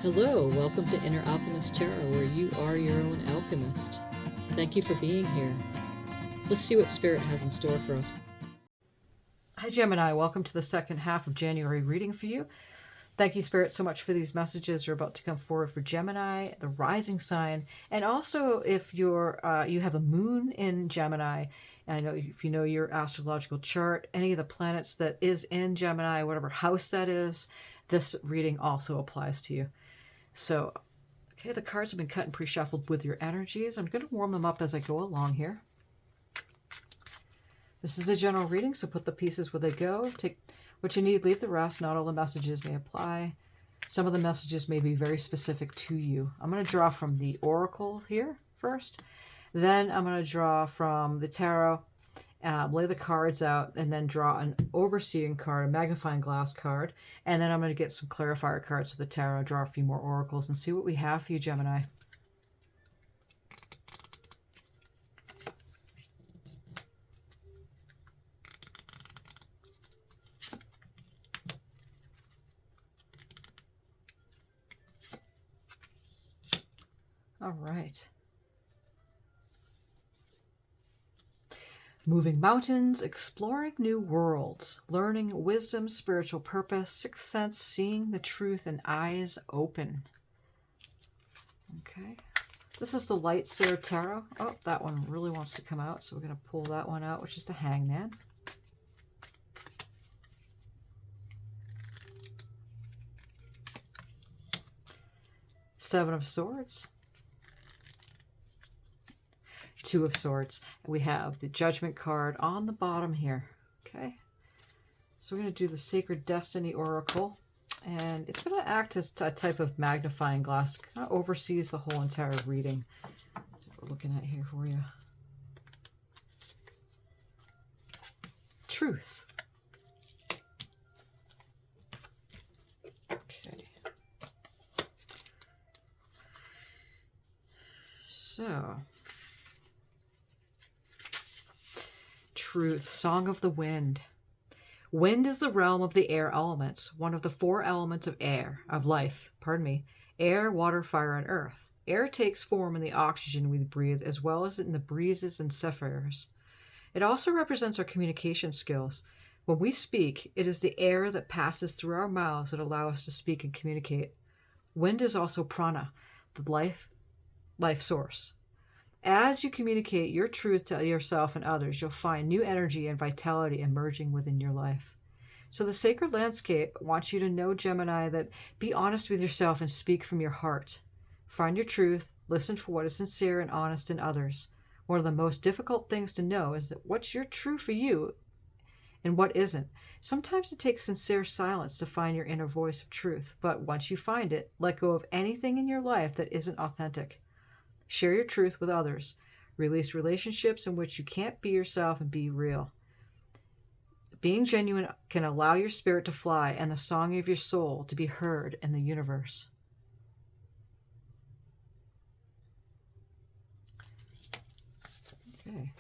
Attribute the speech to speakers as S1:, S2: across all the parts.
S1: Hello, welcome to Inner Alchemist Tarot, where you are your own alchemist. Thank you for being here. Let's see what Spirit has in store for us.
S2: Hi Gemini, welcome to the second half of January reading for you. Thank you, Spirit, so much for these messages that are about to come forward for Gemini, the rising sign, and also if you're you have a moon in Gemini. I know if you know your astrological chart, any of the planets that is in Gemini, whatever house that is, this reading also applies to you. So, okay, the cards have been cut and pre-shuffled with your energies. I'm going to warm them up as I go along here. This is a general reading, so put the pieces where they go. Take what you need, leave the rest. Not all the messages may apply. Some of the messages may be very specific to you. I'm going to draw from the Oracle here first. Then I'm going to draw from the Tarot, lay the cards out, and then draw an overseeing card, a magnifying glass card. And then I'm going to get some clarifier cards for the Tarot, draw a few more oracles, and see what we have for you, Gemini. All right. Moving mountains, exploring new worlds, learning wisdom, spiritual purpose, sixth sense, seeing the truth, and eyes open. Okay. This is the Light Seer Tarot. Oh, that one really wants to come out, so we're going to pull that one out, which is the Hangman. Seven of Swords. Two of Swords. We have the Judgment card on the bottom here. Okay. So we're going to do the Sacred Destiny Oracle. And it's going to act as a type of magnifying glass. Kind of oversees the whole entire reading. That's what we're looking at here for you. Truth. Okay. So... Truth, Song of the Wind. Wind is the realm of the air elements, one of the four elements of life, air, water, fire, and earth. Air takes form in the oxygen we breathe, as well as in the breezes and zephyrs. It also represents our communication skills. When we speak, it is the air that passes through our mouths that allow us to speak and communicate. Wind is also prana, the life source. As you communicate your truth to yourself and others, you'll find new energy and vitality emerging within your life. So the sacred landscape wants you to know, Gemini, that be honest with yourself and speak from your heart. Find your truth, listen for what is sincere and honest in others. One of the most difficult things to know is that what's your true for you and what isn't. Sometimes it takes sincere silence to find your inner voice of truth, but once you find it, let go of anything in your life that isn't authentic. Share your truth with others. Release relationships in which you can't be yourself and be real. Being genuine can allow your spirit to fly and the song of your soul to be heard in the universe. Okay.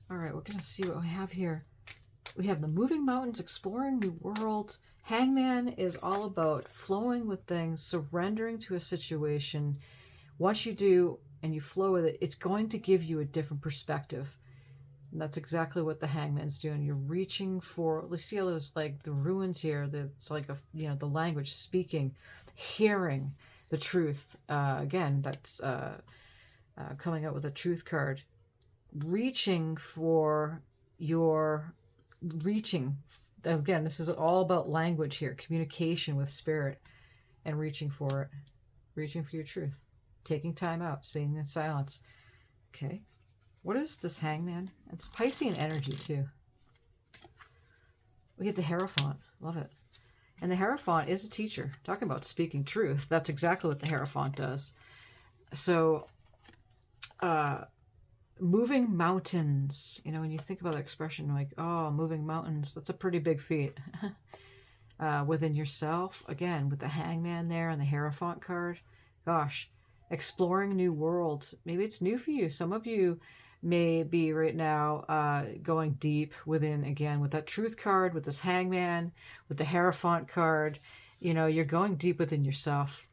S2: All right, we're going to see what we have here. We have the moving mountains, exploring new worlds. Hangman is all about flowing with things, surrendering to a situation. Once you do and you flow with it, it's going to give you a different perspective. And that's exactly what the Hangman's doing. You're reaching for, let's see how those, like the ruins here, that's like a, the language, speaking, hearing the truth. Again, that's coming out with a truth card. Reaching for your again, this is all about language here, communication with spirit, and reaching for it, reaching for your truth, taking time out, staying in silence. Okay, what is this Hangman? It's Piscean energy too. We get the Hierophant. Love it. And the Hierophant is a teacher. Talking about speaking truth, that's exactly what the Hierophant does. So moving mountains, when you think about the expression, like, oh, moving mountains, that's a pretty big feat. Within yourself, again, with the Hangman there and the Hierophant card, gosh, exploring new worlds. Maybe it's new for you. Some of you may be right now going deep within, again, with that Truth card, with this Hangman, with the Hierophant card. You know, you're going deep within yourself.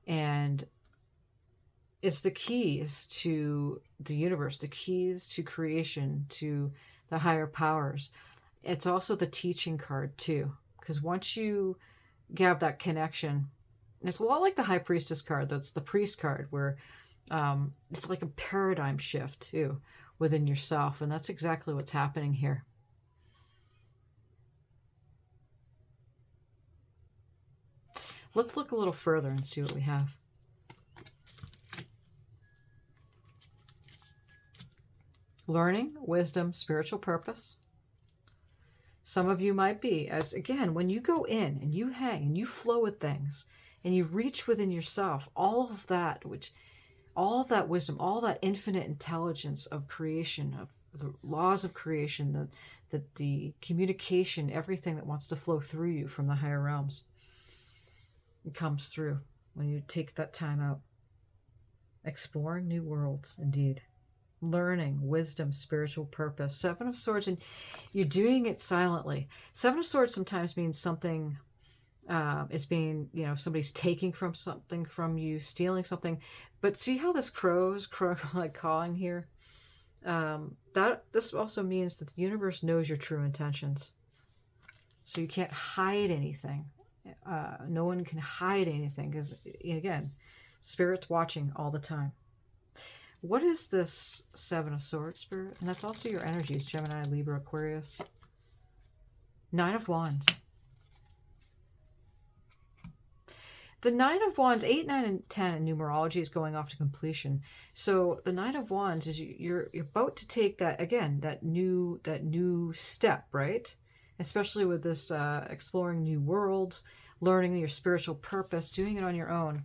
S2: And it's the keys to the universe, the keys to creation, to the higher powers. It's also the teaching card too, because once you have that connection, it's a lot like the High Priestess card. That's the priest card, where it's like a paradigm shift too within yourself, and that's exactly what's happening here. Let's look a little further and see what we have. Learning, wisdom, spiritual purpose. Some of you might be, as again, when you go in and you hang and you flow with things and you reach within yourself, all of that wisdom, all that infinite intelligence of creation, of the laws of creation, the communication, everything that wants to flow through you from the higher realms, it comes through when you take that time out. Exploring new worlds, indeed. Learning, wisdom, spiritual purpose. Seven of Swords, and you're doing it silently. Seven of Swords sometimes means something is being, you know, somebody's taking from something from you, stealing something. But see how this crow like cawing here? This also means that the universe knows your true intentions. So you can't hide anything. No one can hide anything, because, again, Spirit's watching all the time. What is this Seven of Swords, Spirit? And that's also your energies, Gemini, Libra, Aquarius. Nine of Wands. The Nine of Wands, 8, 9, and 10 in numerology is going off to completion. So the Nine of Wands is you're about to take that, again, that new step, right? Especially with this exploring new worlds, learning your spiritual purpose, doing it on your own.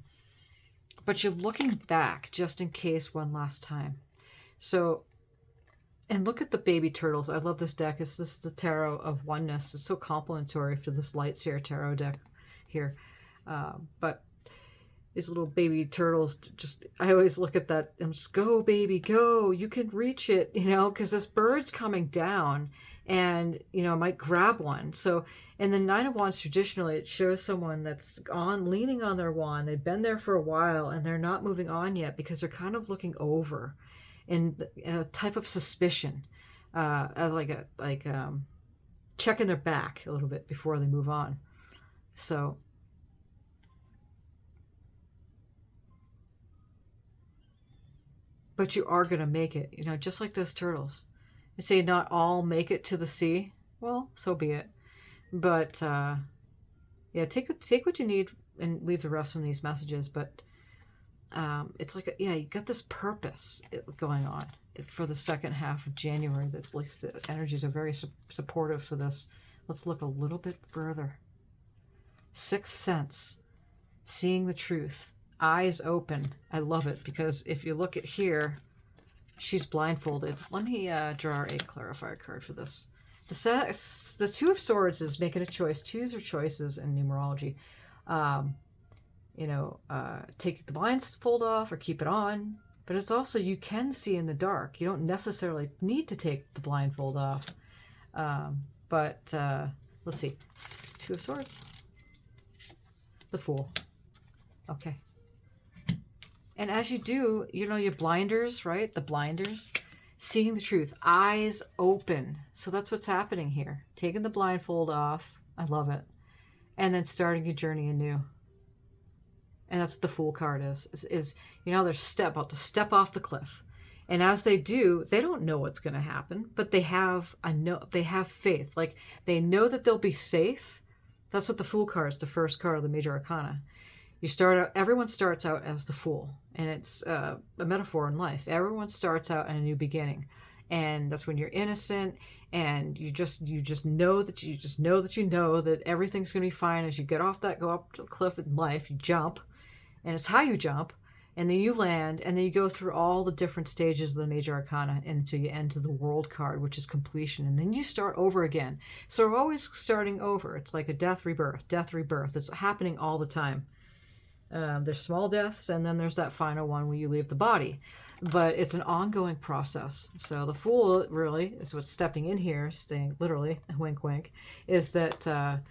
S2: But you're looking back just in case one last time. So, and look at the baby turtles. I love this deck. This is the Tarot of Oneness. It's so complementary for this Lightseer Tarot deck here. But these little baby turtles, just, I always look at that and just, go baby, go. You can reach it, you know, because this bird's coming down and, you know, might grab one. So, and the Nine of Wands, traditionally, it shows someone that's leaning on their wand. They've been there for a while and they're not moving on yet because they're kind of looking over in a type of suspicion, checking their back a little bit before they move on. So, but you are going to make it, you know, just like those turtles. They say not all make it to the sea. Well, so be it. But yeah, take what you need and leave the rest from these messages. But it's like, you got this purpose going on for the second half of January. That at least the energies are very supportive for this. Let's look a little bit further. Sixth sense, seeing the truth, eyes open. I love it, because if you look at here, she's blindfolded. Let me draw a clarifier card for this. The Two of Swords is making a choice. Twos are choices in numerology. Take the blindfold off or keep it on. But it's also, you can see in the dark. You don't necessarily need to take the blindfold off. Let's see. Two of Swords. The Fool. Okay. And as you do, your blinders, right? The blinders. Seeing the truth. Eyes open. So that's what's happening here. Taking the blindfold off. I love it. And then starting your journey anew. And that's what the Fool card is they're about to step off the cliff. And as they do, they don't know what's going to happen, but they have faith. Like, they know that they'll be safe. That's what the Fool card is, the first card of the major arcana. Everyone starts out as the Fool, and it's a metaphor in life. Everyone starts out in a new beginning, and that's when you're innocent, and you just know that everything's going to be fine. As you go up the cliff in life, you jump, and it's how you jump, and then you land, and then you go through all the different stages of the major arcana until you enter the World card, which is completion, and then you start over again. So we're always starting over. It's like a death, rebirth. It's happening all the time. There's small deaths, and then there's that final one where you leave the body. But it's an ongoing process. So the Fool really is what's stepping in here, staying literally, wink, wink, is that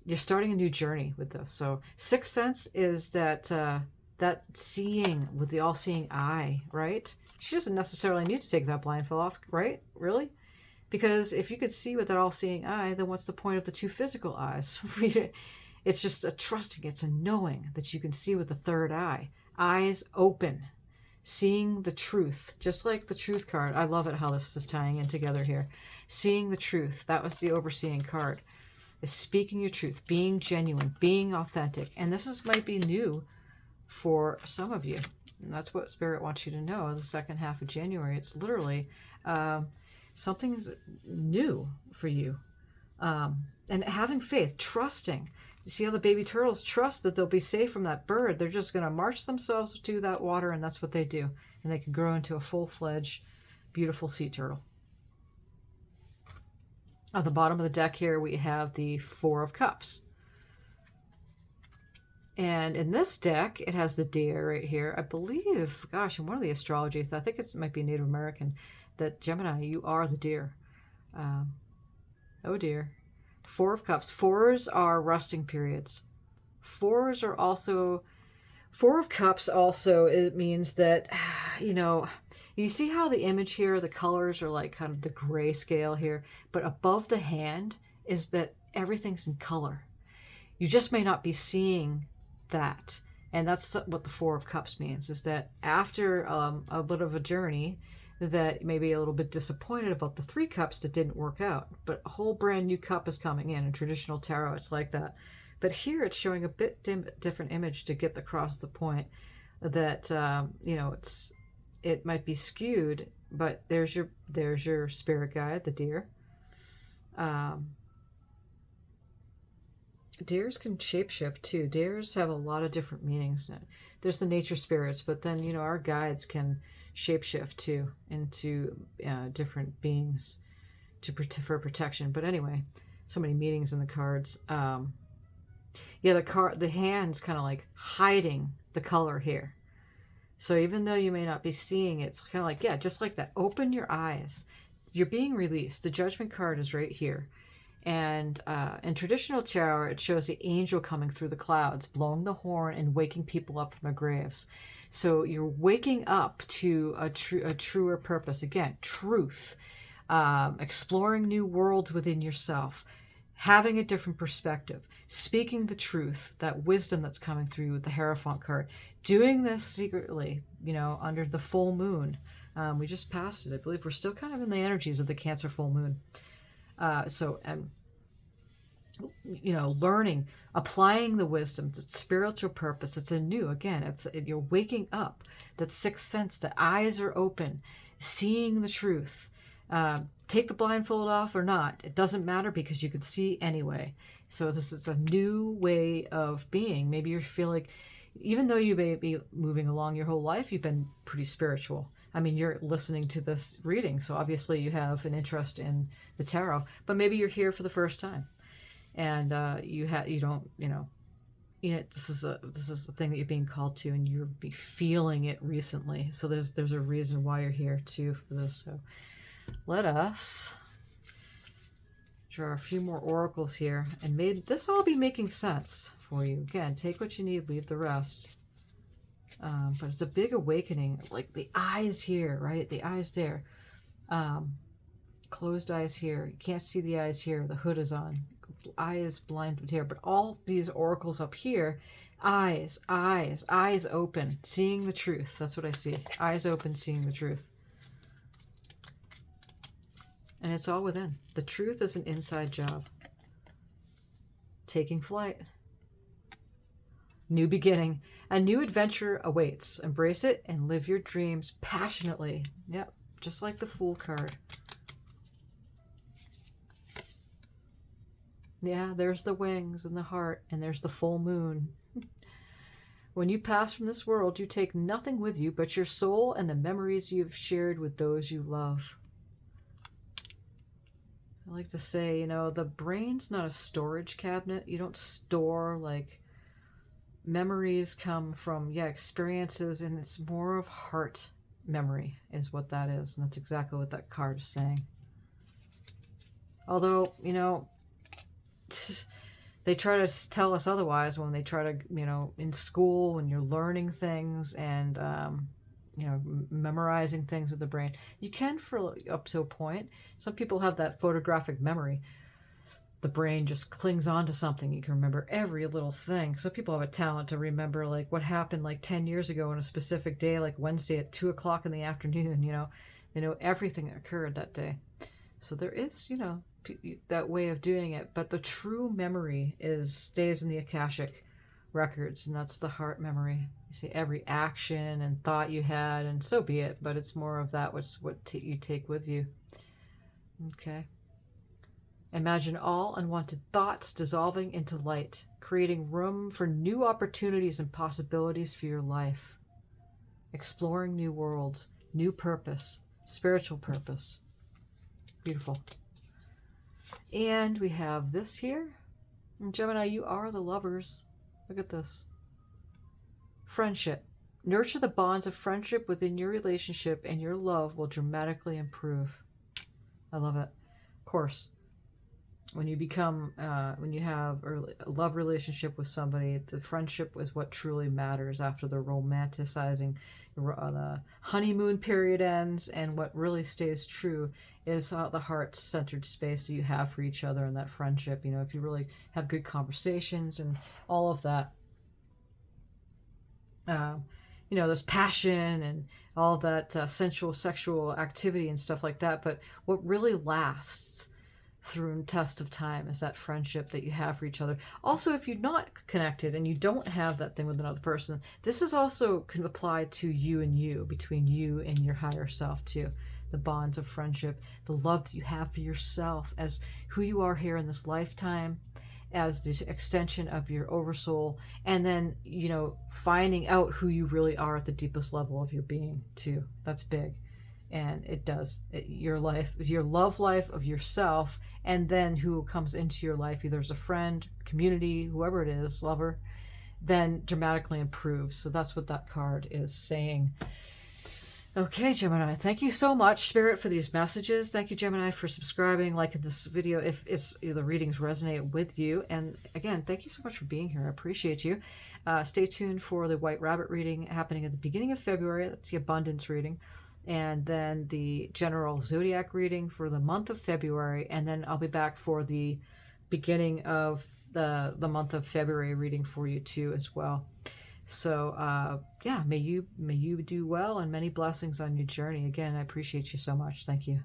S2: you're starting a new journey with this. So Sixth Sense is that that seeing with the all-seeing eye, right? She doesn't necessarily need to take that blindfold off, right? Really? Because if you could see with that all-seeing eye, then what's the point of the two physical eyes? It's just a trusting, it's a knowing that you can see with the third eye. Eyes open, seeing the truth, just like the truth card. I love it how this is tying in together here. Seeing the truth, that was the overseeing card. Is speaking your truth, being genuine, being authentic. And this might be new for some of you. And that's what Spirit wants you to know the second half of January. It's literally something's new for you. And having faith, trusting. You see how the baby turtles trust that they'll be safe from that bird. They're just going to march themselves to that water, and that's what they do. And they can grow into a full-fledged, beautiful sea turtle. At the bottom of the deck here, we have the Four of Cups. And in this deck, it has the deer right here. I believe, gosh, in one of the astrologies, I think it might be Native American, that Gemini, you are the deer. Oh dear. Four of Cups. Fours are resting periods. Four of Cups also, it means that, you see how the image here, the colors are like kind of the grayscale here, but above the hand is that everything's in color. You just may not be seeing that. And that's what the Four of Cups means, is that after a bit of a journey, that maybe a little bit disappointed about the Three Cups that didn't work out, but a whole brand new cup is coming in traditional tarot. It's like that. But here it's showing a bit different image to get across the point that, it might be skewed, but there's your spirit guide, the deer. Deers can shapeshift too. Deers have a lot of different meanings. There's the nature spirits, but then, our guides can shapeshift too into different beings for protection. But anyway, so many meanings in the cards. The hand's kind of like hiding the color here. So even though you may not be seeing it, it's kind of like, just like that. Open your eyes. You're being released. The Judgment card is right here. And in traditional tarot, it shows the angel coming through the clouds, blowing the horn and waking people up from their graves. So you're waking up to a truer purpose. Again, truth. Exploring new worlds within yourself. Having a different perspective. Speaking the truth. That wisdom that's coming through with the Hierophant card. Doing this secretly, under the full moon. We just passed it. I believe we're still kind of in the energies of the Cancer full moon. Learning, applying the wisdom, the spiritual purpose. It's you're waking up. That sixth sense, the eyes are open, seeing the truth. Take the blindfold off or not, it doesn't matter because you could see anyway. So this is a new way of being. Maybe you feel like, even though you may be moving along your whole life, you've been pretty spiritual. I mean, you're listening to this reading, so obviously you have an interest in the tarot, but maybe you're here for the first time, and this is a thing that you're being called to, and you'll be feeling it recently. So there's a reason why you're here too for this. So let us draw a few more oracles here, and may this all be making sense for you. Again, take what you need, leave the rest. But it's a big awakening, like the eyes here, right? The eyes there. Closed eyes here. You can't see the eyes here. The hood is on. Eye is blinded here. But all these oracles up here, eyes open, seeing the truth. That's what I see. Eyes open, seeing the truth. And it's all within. The truth is an inside job. Taking flight. New beginning. A new adventure awaits. Embrace it and live your dreams passionately. Yep, just like the Fool card. Yeah, there's the wings and the heart, and there's the full moon. When you pass from this world, you take nothing with you but your soul and the memories you've shared with those you love. I like to say, the brain's not a storage cabinet. You don't store, memories come from, experiences, and it's more of heart memory is what that is. And that's exactly what that card is saying. Although, they try to tell us otherwise when they try to, in school, when you're learning things and, memorizing things with the brain. You can for up to a point. Some people have that photographic memory. The brain just clings on to something. You can remember every little thing. Some people have a talent to remember like what happened like 10 years ago on a specific day, like Wednesday at 2 o'clock in the afternoon, they know everything that occurred that day. So there is, that way of doing it. But the true memory stays in the Akashic records, and that's the heart memory. You see every action and thought you had, and so be it. But it's more of that you take with you. Okay. Imagine all unwanted thoughts dissolving into light, creating room for new opportunities and possibilities for your life. Exploring new worlds, new purpose, spiritual purpose. Beautiful. And we have this here. And Gemini, you are the lovers. Look at this. Friendship. Nurture the bonds of friendship within your relationship, and your love will dramatically improve. I love it. Of course, when you have a love relationship with somebody, the friendship is what truly matters after the romanticizing, the honeymoon period ends, and what really stays true is the heart-centered space that you have for each other and that friendship. If you really have good conversations and all of that, there's passion and all that sensual, sexual activity and stuff like that. But what really lasts through a test of time is that friendship that you have for each other. Also, if you're not connected and you don't have that thing with another person, this is also can apply to you and you, between you and your higher self too. The bonds of friendship, the love that you have for yourself as who you are here in this lifetime, as the extension of your oversoul, and then finding out who you really are at the deepest level of your being too. That's big. And it does your love life of yourself, and then who comes into your life, either as a friend, community, whoever it is, lover, then dramatically improves. So that's what that card is saying. Okay, Gemini, thank you so much, Spirit, for these messages. Thank you, Gemini, for subscribing, liking this video if the readings resonate with you. And again, thank you so much for being here. I appreciate you. Stay tuned for the White Rabbit reading happening at the beginning of February. That's the abundance reading. And then the general zodiac reading for the month of February. And then I'll be back for the beginning of the month of February reading for you too as well. So may you do well, and many blessings on your journey. Again, I appreciate you so much. Thank you.